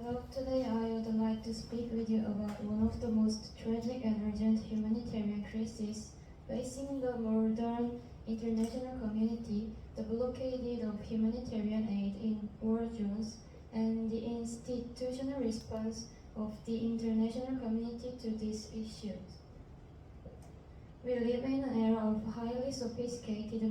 Hello, today I would like to speak with you about one of the most tragic and urgent humanitarian crises facing the modern international community, the blockade of humanitarian aid in war zones, and the institutional response of the international community to these issues. We live in an era of highly sophisticated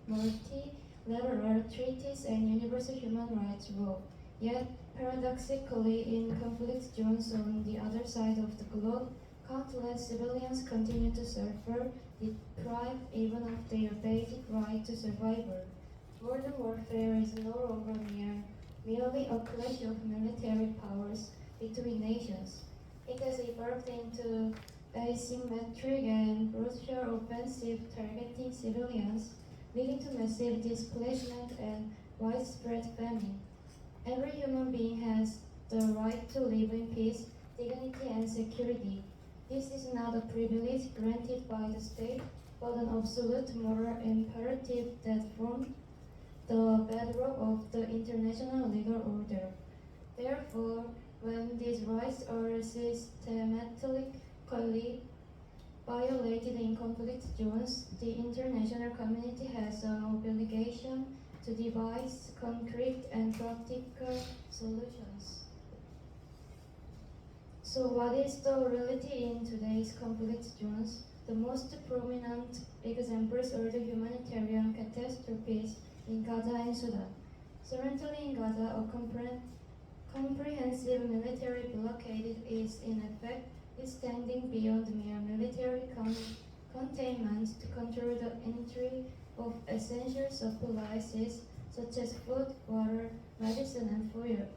multilateral treaties and universal human rights law. Yet, paradoxically, in conflict zones on the other side of the globe, countless civilians continue to suffer, deprived even of their basic right to survival. Modern warfare is no longer merely a clash of military powers between nations. It has evolved into asymmetric and brutal offensive targeting civilians, leading to massive displacement and widespread famine. Every human being has the right to live in peace, dignity, and security. This is not a privilege granted by the state, but an absolute moral imperative that forms the bedrock of the international legal order. Therefore, when these rights are systematically violated in conflict zones, the international community has an obligation to devise concrete and practical solutions. So what is the reality in today's conflict zones? The most prominent examples are the humanitarian catastrophes in Gaza and Sudan. Currently in Gaza, a comprehensive military blockade is in effect, extending beyond mere military containment to control the entry of essential supplies such as food, water, medicine, and fuel.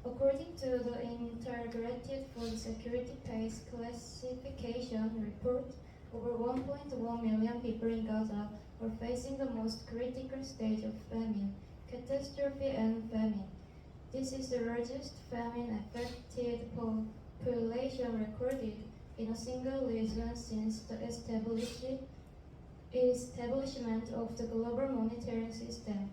According to the Integrated Food Security Pace Classification report, over 1.1 million people in Gaza are facing the most critical stage of famine, catastrophe, and famine. This is the largest famine-affected population recorded in a single region since the establishment of the global monetary system.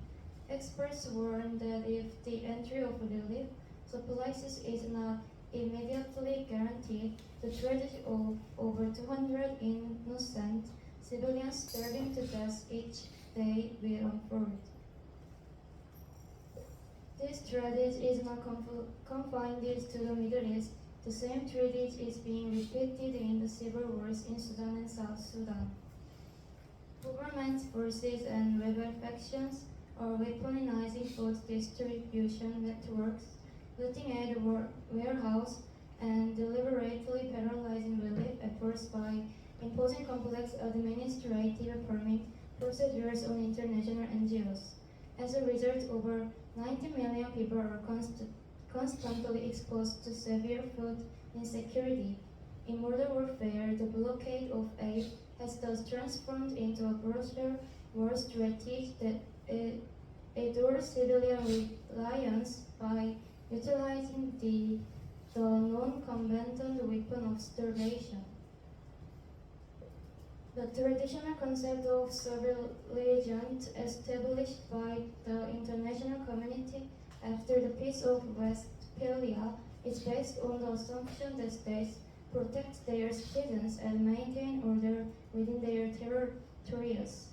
Experts warn that if the entry of relief supplies is not immediately guaranteed, the tragedy of over 200 innocent civilians starving to death each day will unfold. This tragedy is not confined to the Middle East. The same tragedy is being repeated in the civil wars in Sudan and South Sudan. Government forces and rebel factions are weaponizing food distribution networks, looting aid warehouse, and deliberately paralyzing relief efforts by imposing complex administrative permit procedures on international NGOs. As a result, over 90 million people are constantly exposed to severe food insecurity. In modern warfare, the blockade of aid has thus transformed into a brutal war strategy that adores civilian reliance by utilizing the non-combatant weapon of starvation. The traditional concept of surveillance established by the international community after the Peace of Westphalia is based on the assumption that states protect their citizens and maintain order within their territories.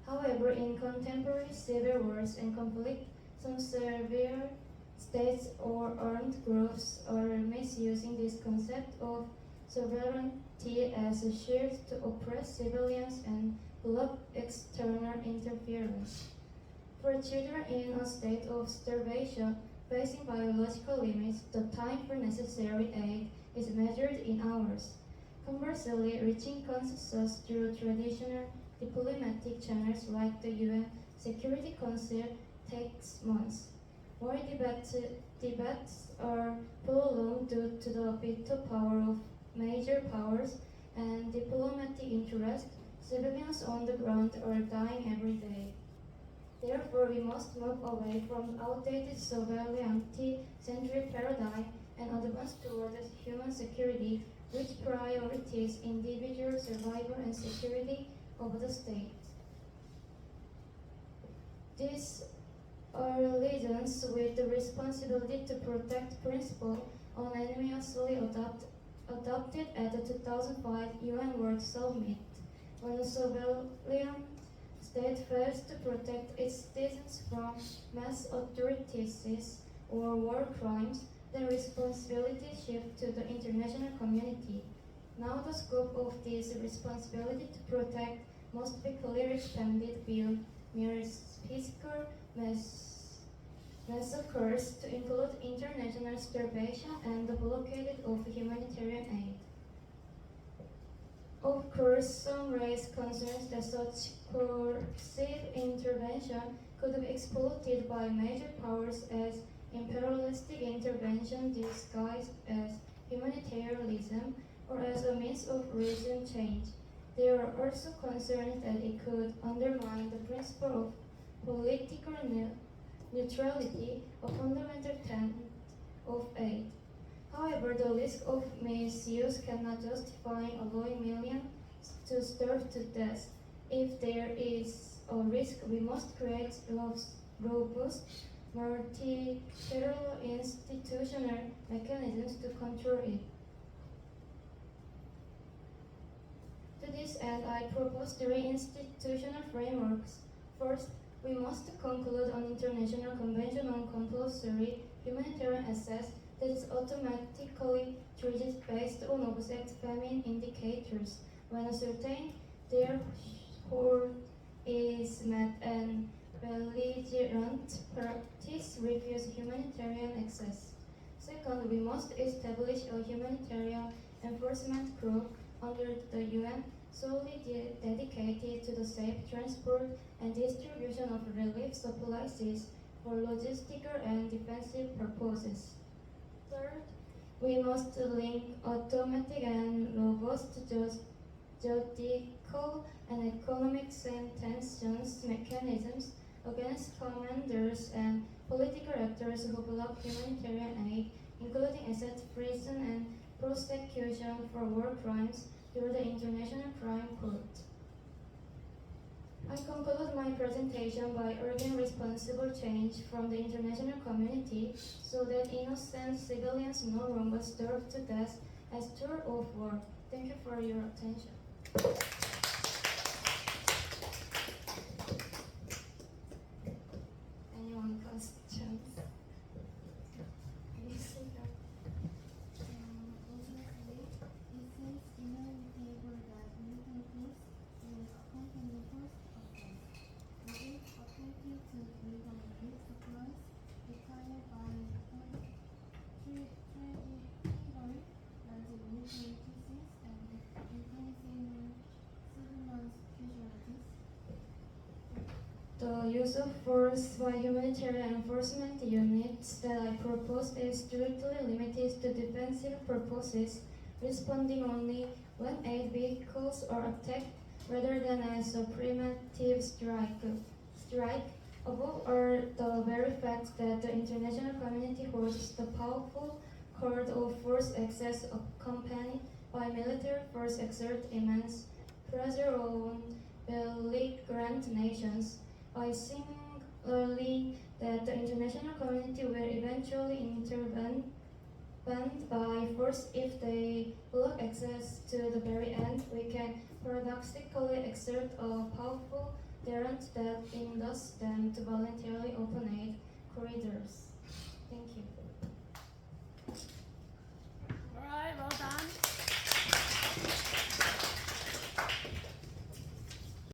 However, in contemporary civil wars and conflict, some severe states or armed groups are misusing this concept of sovereignty as a shield to oppress civilians and block external interference. For children in a state of starvation, facing biological limits, the time for necessary aid is measured in hours. Conversely, reaching consensus through traditional diplomatic channels like the UN Security Council takes months. While debates are prolonged due to the veto power of major powers and diplomatic interest, civilians on the ground are dying every day. Therefore, we must move away from outdated surveillance-centric paradigm and advance toward human security, which prioritizes individual survival and security of the state. This our allegiance with the responsibility to protect principle unanimously adopted at the 2005 UN World Summit, when a sovereign state fails to protect its citizens from mass atrocities or war crimes, the responsibility shifts to the international community. Now the scope of this responsibility to protect must be clearly expanded beyond mere physical massacres to include international starvation and the blockade of humanitarian aid. Of course, some raise concerns that such coercive intervention could be exploited by major powers as imperialistic intervention disguised as humanitarianism or as a means of regime change. There are also concerns that it could undermine the principle of political neutrality, a fundamental tenet of aid. However, the risk of misuse cannot justify allowing millions to starve to death. If there is a risk, we must create robust, multilateral institutional mechanisms to control it. To this end, I propose three institutional frameworks. First, we must conclude an international convention on compulsory humanitarian access that is automatically treated based on object famine indicators. When a certain threshold is met and belligerent parties refuse humanitarian access. Second, we must establish a humanitarian enforcement group under the UN solely dedicated to the safe transport and distribution of relief supplies for logistical and defensive purposes. Third, we must link automatic and robust judicial and economic sanctions mechanisms against commanders and political actors who block humanitarian aid, including asset freezing and prosecution for war crimes through the International Crime Court. I conclude my presentation by urging responsible change from the international community so that innocent civilians no longer starve to death as tool of war. Thank you for your attention. Anyone questions? The use of force by humanitarian enforcement units that I propose is strictly limited to defensive purposes, responding only when aid vehicles are attacked rather than as a preemptive strike. Above all, the very fact that the international community holds the powerful cord of force access accompanied by military force exert immense pressure on belligerent nations. By signaling that the international community will eventually intervene by force if they block access to the very end, we can paradoxically exert a powerful deterrent that induces them to voluntarily open aid corridors. Thank you.